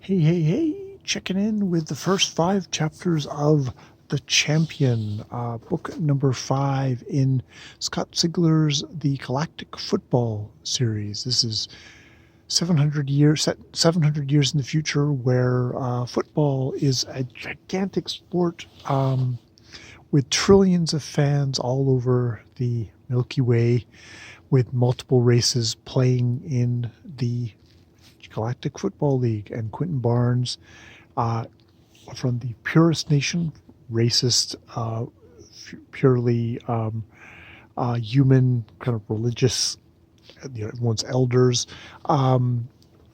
Hey, hey, hey, checking in with the first 5 chapters of The Champion, book number 5 in Scott Sigler's The Galactic Football series. This is 700 years, set 700 years in the future, where football is a gigantic sport with trillions of fans all over the Milky Way, with multiple races playing in the Galactic Football League. And Quentin Barnes, uh, from the purest nation, racist, purely human, kind of religious, everyone's elders,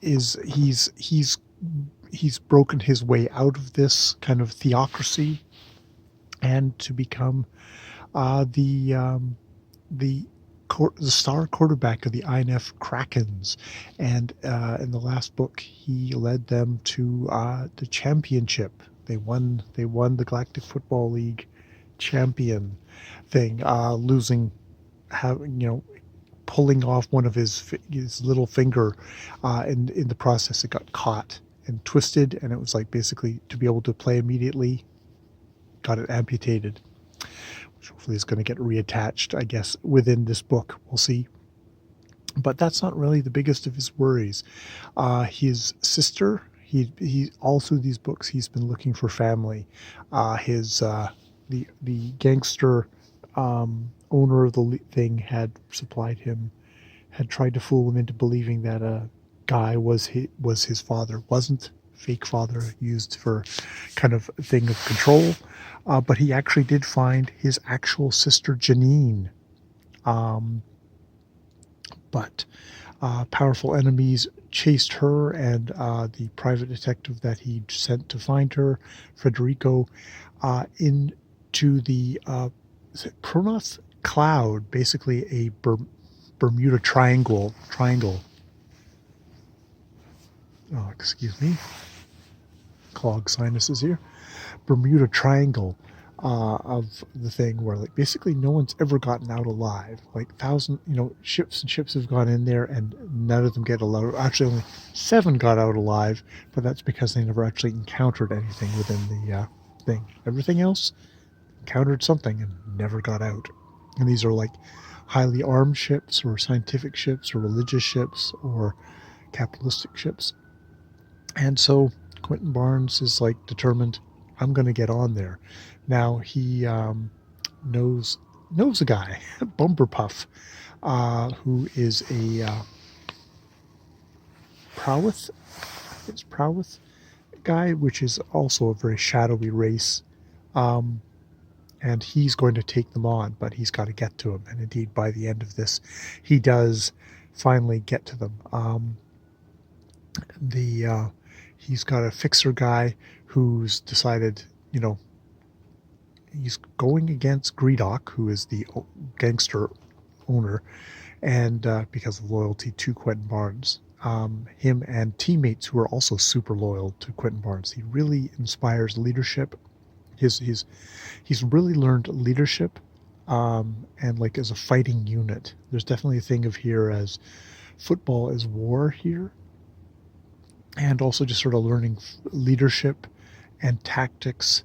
is he's broken his way out of this kind of theocracy and to become the the star quarterback of the INF Krakens, and in the last book, he led them to the championship. They won. They won the Galactic Football League champion thing, losing, pulling off one of his little finger, and in the process, it got caught and twisted, and it was like basically to be able to play immediately, got it amputated. Which hopefully is going to get reattached, I guess, within this book. We'll see. But that's not really the biggest of his worries. His sister, he all through these books, he's been looking for family. The gangster owner of the thing had tried to fool him into believing that a guy was his father. Wasn't. Fake father used for kind of thing of control. But he actually did find his actual sister Janine. But powerful enemies chased her, and the private detective that he sent to find her, Federico, into the Pronoth cloud, basically a Bermuda triangle. Oh, excuse me. Clogged sinuses here. Bermuda Triangle of the thing, where like basically no one's ever gotten out alive. Like ships and ships have gone in there and none of them get allowed. Actually, only 7 got out alive, but that's because they never actually encountered anything within the thing. Everything else encountered something and never got out. And these are like highly armed ships, or scientific ships, or religious ships, or capitalistic ships. And so Quentin Barnes is like determined, I'm going to get on there. Now he knows a guy, Bumper Puff, who is a Proweth. It's Proweth guy, which is also a very shadowy race. And he's going to take them on, but he's got to get to them. And indeed, by the end of this, he does finally get to them. He's got a fixer guy who's decided, he's going against Greedock, who is the gangster owner, and because of loyalty to Quentin Barnes. Him and teammates who are also super loyal to Quentin Barnes. He really inspires leadership. He's really learned leadership, and like as a fighting unit. There's definitely a thing of here as football as war here, and also just sort of learning leadership and tactics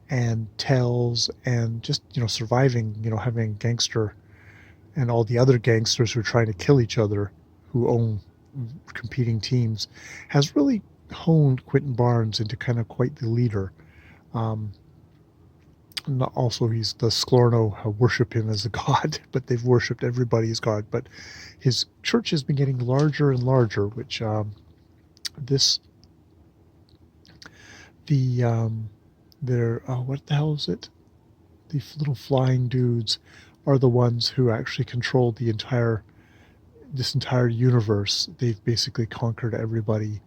and tells, and just surviving, having gangster and all the other gangsters who are trying to kill each other, who own competing teams, has really honed Quentin Barnes into kind of quite the leader. Also, he's the Sklorno worship him as a god, but they've worshipped everybody as god. But his church has been getting larger and larger, which what the hell is it? The little flying dudes are the ones who actually control this entire universe. They've basically conquered everybody,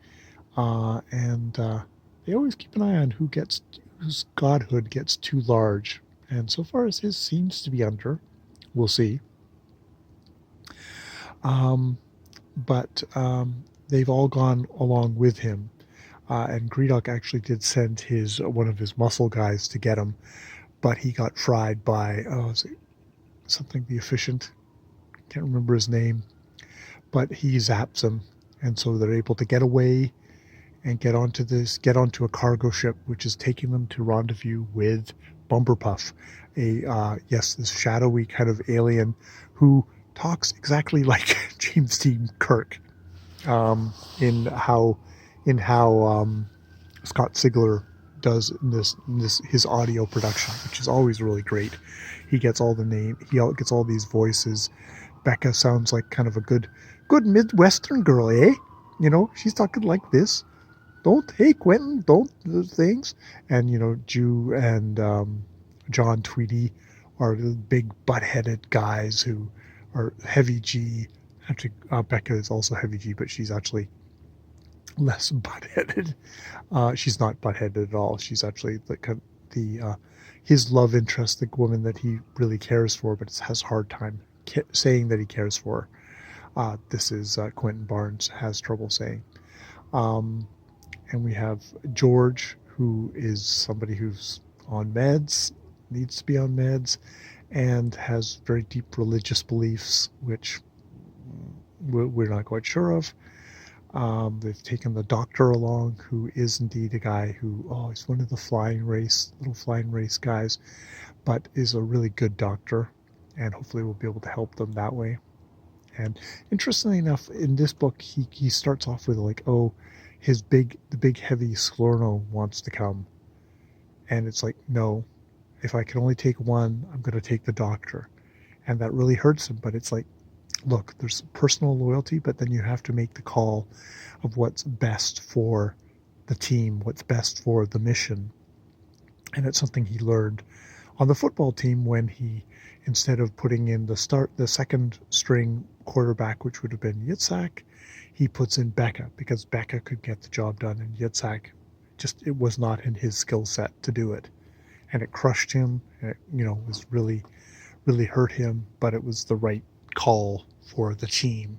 and they always keep an eye on whose godhood gets too large. And so far as his seems to be under, we'll see. But they've all gone along with him. And Greedock actually did send one of his muscle guys to get him, but he got fried by, is it something the Efficient? Can't remember his name, but he zaps him, and so they're able to get away. and get onto a cargo ship, which is taking them to rendezvous with Bumperpuff, this shadowy kind of alien who talks exactly like James Dean Kirk, in how Scott Sigler does in this his audio production, which is always really great. He gets gets all these voices. Becca sounds like kind of a good Midwestern girl, eh? She's talking like this. Don't, hey Quentin, don't do things. And Jew and John Tweedy are the big butt-headed guys who are heavy G. Actually, Becca is also heavy G, but she's actually less butt-headed. She's not butt-headed at all. She's actually his love interest, the woman that he really cares for, but has a hard time saying that he cares for. This is Quentin Barnes has trouble saying. And we have George, who is somebody who's on meds, needs to be on meds, and has very deep religious beliefs, which we're not quite sure of. They've taken the doctor along, who is indeed a guy who, he's one of the little flying race guys, but is a really good doctor, and hopefully we'll be able to help them that way. And interestingly enough, in this book, he starts off with like, the big heavy Sklorno wants to come. And it's like, no, if I can only take one, I'm going to take the doctor. And that really hurts him. But it's like, look, there's personal loyalty, but then you have to make the call of what's best for the team, what's best for the mission. And it's something he learned on the football team when he, instead of putting in the second string quarterback, which would have been Yitzhak, he puts in Becca because Becca could get the job done, and Yitzhak it was not in his skill set to do it. And it crushed him. It, was really, really hurt him, but it was the right call for the team.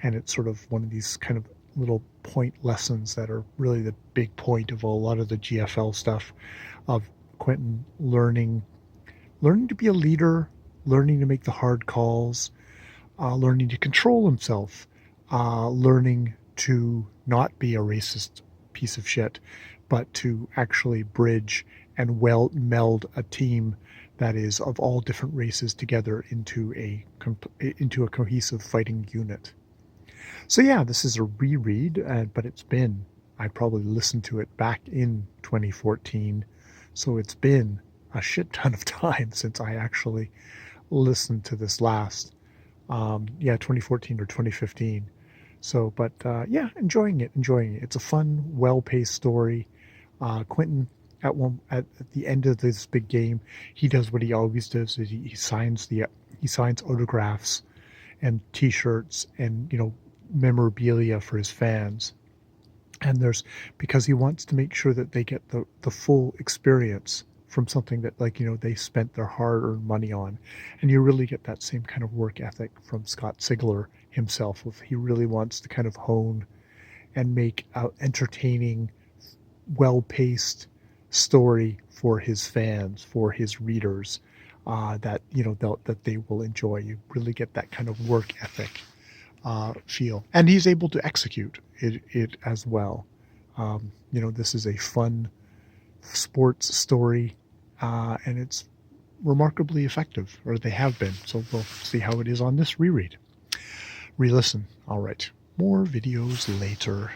And it's sort of one of these kind of little point lessons that are really the big point of a lot of the GFL stuff, of Quentin learning to be a leader, learning to make the hard calls, learning to control himself, learning to not be a racist piece of shit, but to actually bridge and meld a team that is of all different races together into a cohesive fighting unit. So yeah, this is a reread, but I probably listened to it back in 2014, so it's been a shit ton of time since I actually listened to this last. 2014 or 2015. So, but enjoying it. It's a fun, well-paced story. Quentin, at the end of this big game, he does what he always does: is he signs autographs and T-shirts and memorabilia for his fans. And because he wants to make sure that they get the full experience from something that they spent their hard-earned money on. And you really get that same kind of work ethic from Scott Sigler himself. He really wants to kind of hone and make an entertaining, well-paced story for his fans, for his readers, that they will enjoy. You really get that kind of work ethic feel, and he's able to execute it as well. This is a fun sports story, and it's remarkably effective, or they have been. So we'll see how it is on this reread. Re-listen. All right. More videos later.